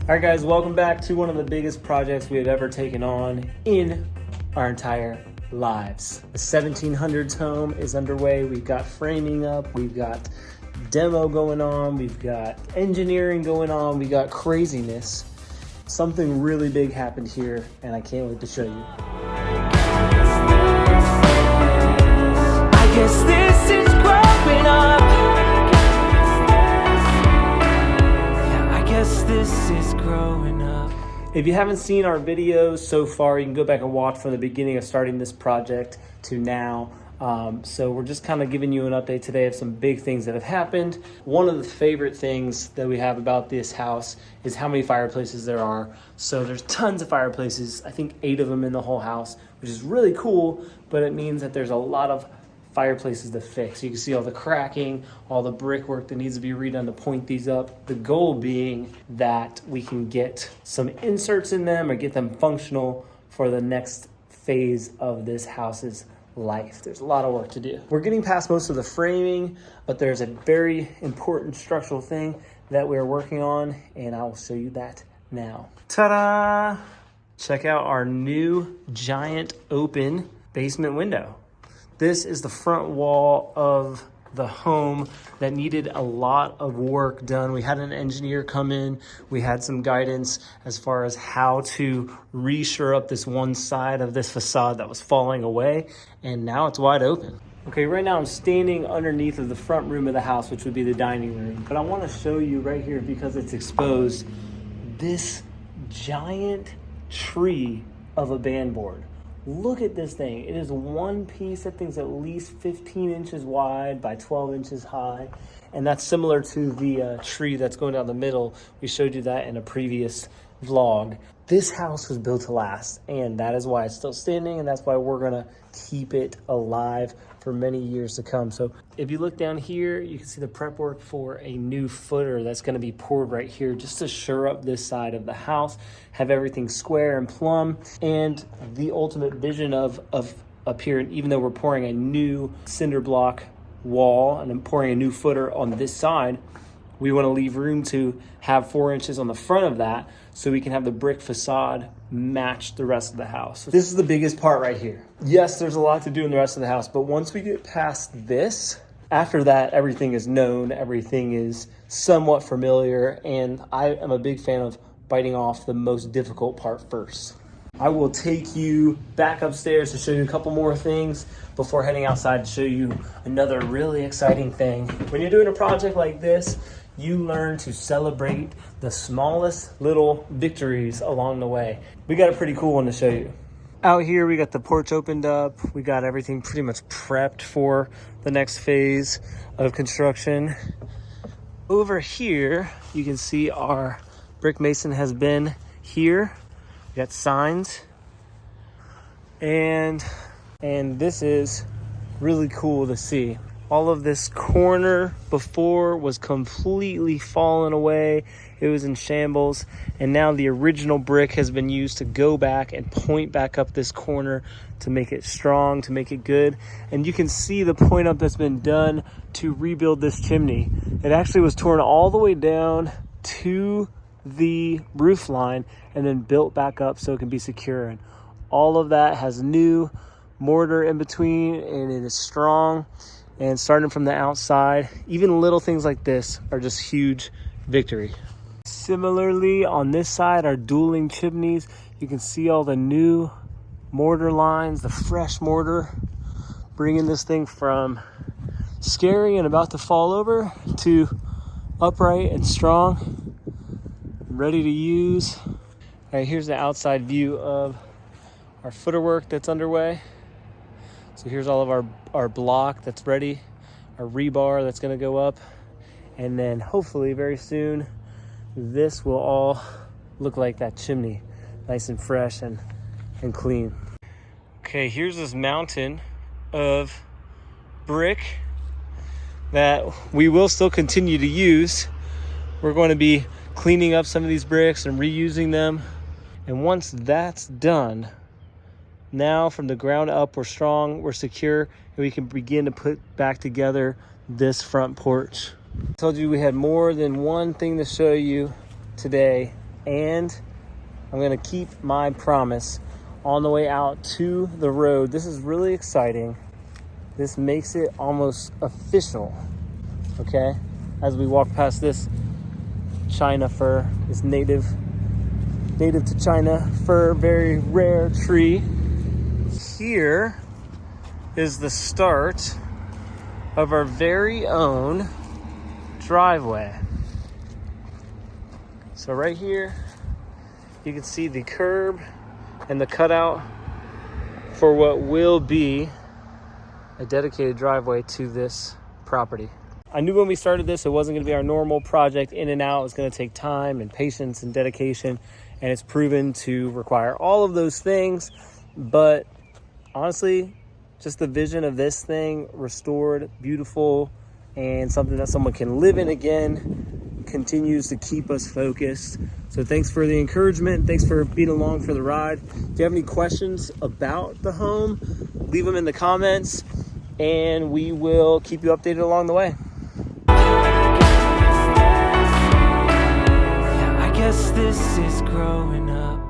All right, guys, welcome back to one of the biggest projects we have ever taken on in our entire lives. The 1700s home is underway. We've got framing up, we've got demo going on, we've got engineering going on, we got craziness. Something really big happened here, and I can't wait to show you. I guess this is growing up. Yeah, I guess this is growing up. If you haven't seen our videos so far, you can go back and watch from the beginning of starting this project to now. So we're just kind of giving you an update today of some big things that have happened. One of the favorite things that we have about this house is how many fireplaces there are. So there's tons of fireplaces, I think 8 of them in the whole house, which is really cool, but it means that there's a lot of fireplaces to fix. You can see all the cracking, all the brickwork that needs to be redone to point these up. The goal being that we can get some inserts in them or get them functional for the next phase of this house's life. There's a lot of work to do. We're getting past most of the framing, but there's a very important structural thing that we're working on, and I will show you that now. Ta-da! Check out our new giant open basement window. This is the front wall of the home that needed a lot of work done. We had an engineer come in. We had some guidance as far as how to re-shore up this one side of this facade that was falling away, and now it's wide open. Okay, right now I'm standing underneath of the front room of the house, which would be the dining room. But I want to show you right here, because it's exposed, this giant tree of a band board. Look at this thing. It is one piece. That thing's at least 15 inches wide by 12 inches high. And that's similar to the tree that's going down the middle. We showed you that in a previous vlog. This house was built to last, and that is why it's still standing, and that's why we're gonna keep it alive for many years to come. So if you look down here, you can see the prep work for a new footer that's gonna be poured right here just to shore up this side of the house, have everything square and plumb, and the ultimate vision of up here, even though we're pouring a new cinder block wall and I'm pouring a new footer on this side, we want to leave room to have 4 inches on the front of that so we can have the brick facade match the rest of the house. This is the biggest part right here. Yes, there's a lot to do in the rest of the house, but once we get past this, after that, everything is known, everything is somewhat familiar, and I am a big fan of biting off the most difficult part first. I will take you back upstairs to show you a couple more things before heading outside to show you another really exciting thing. When you're doing a project like this, you learn to celebrate the smallest little victories along the way. We got a pretty cool one to show you. Out here, we got the porch opened up. We got everything pretty much prepped for the next phase of construction. Over here, you can see our brick mason has been here. We got signs. And this is really cool to see. All of this corner before was completely fallen away. It was in shambles. And now the original brick has been used to go back and point back up this corner to make it strong, to make it good. And you can see the point up that's been done to rebuild this chimney. It actually was torn all the way down to the roof line and then built back up so it can be secure. And all of that has new mortar in between, and it is strong. And starting from the outside, even little things like this are just huge victory. Similarly, on this side, our dueling chimneys, you can see all the new mortar lines, the fresh mortar, bringing this thing from scary and about to fall over to upright and strong, ready to use. All right, here's the outside view of our footer work that's underway. So here's all of our block that's ready, our rebar that's gonna go up, and then hopefully very soon, this will all look like that chimney, nice and fresh and clean. Okay, here's this mountain of brick that we will still continue to use. We're going to be cleaning up some of these bricks and reusing them. And once that's done, now from the ground up, we're strong, we're secure, and we can begin to put back together this front porch. I told you we had more than one thing to show you today and I'm gonna keep my promise on the way out to the road. This is really exciting. This makes it almost official, okay? As we walk past this China fir, this native to China fir, very rare tree. Here is the start of our very own driveway. So right here, you can see the curb and the cutout for what will be a dedicated driveway to this property. I knew when we started this, it wasn't going to be our normal project in and out. It was going to take time and patience and dedication, and it's proven to require all of those things. But honestly, just the vision of this thing restored, beautiful, and something that someone can live in again continues to keep us focused. So thanks for the encouragement. Thanks for being along for the ride. If you have any questions about the home, leave them in the comments, and we will keep you updated along the way. Yeah, I guess this is growing up.